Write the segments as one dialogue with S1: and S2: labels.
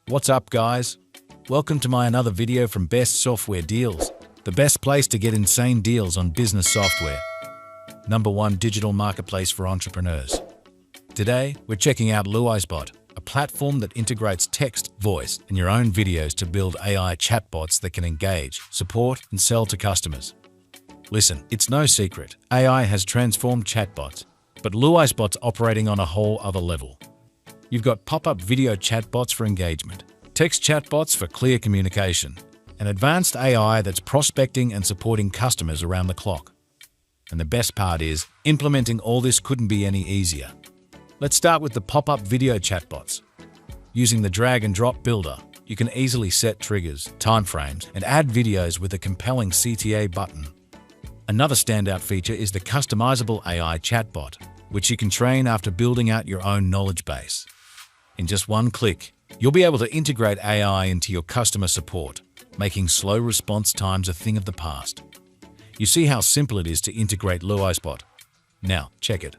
S1: What's up, guys? Welcome to my another video from Best Software Deals, the best place to get insane deals on business software. #1 digital marketplace for entrepreneurs. Today, we're checking out LouiseBot, a platform that integrates text, voice, and your own videos to build AI chatbots that can engage, support, and sell to customers. Listen, it's no secret, AI has transformed chatbots, but LouiseBot's operating on a whole other level. You've got pop-up video chatbots for engagement, text chatbots for clear communication, and advanced AI that's prospecting and supporting customers around the clock. And the best part is, implementing all this couldn't be any easier. Let's start with the pop-up video chatbots. Using the drag-and-drop builder, you can easily set triggers, timeframes, and add videos with a compelling CTA button. Another standout feature is the customizable AI chatbot, which you can train after building out your own knowledge base. In just one click, you'll be able to integrate AI into your customer support, making slow response times a thing of the past. You see how simple it is to integrate LouiseBot. Now, check it.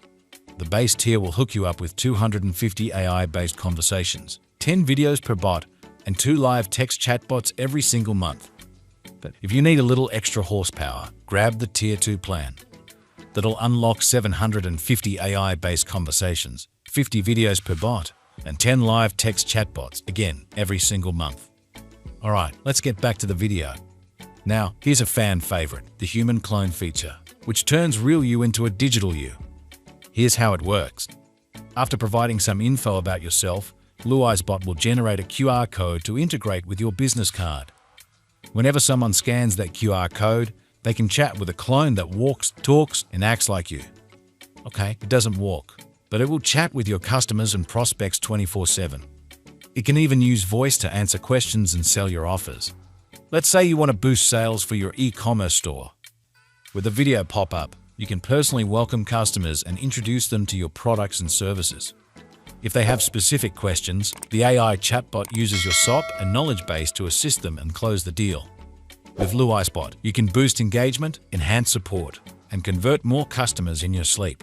S1: The base tier will hook you up with 250 AI-based conversations, 10 videos per bot, and 2 live text chatbots every single month. But if you need a little extra horsepower, grab the Tier 2 plan. That'll unlock 750 AI-based conversations, 50 videos per bot, and 10 live text chatbots, again, every single month. Alright, let's get back to the video. Now, here's a fan favorite, the human clone feature, which turns real you into a digital you. Here's how it works. After providing some info about yourself, LouiseBot will generate a QR code to integrate with your business card. Whenever someone scans that QR code, they can chat with a clone that walks, talks, and acts like you. Okay, it doesn't walk, but it will chat with your customers and prospects 24/7. It can even use voice to answer questions and sell your offers. Let's say you want to boost sales for your e-commerce store. With a video pop-up, you can personally welcome customers and introduce them to your products and services. If they have specific questions, the AI chatbot uses your SOP and knowledge base to assist them and close the deal. With LouiseBot, you can boost engagement, enhance support, and convert more customers in your sleep.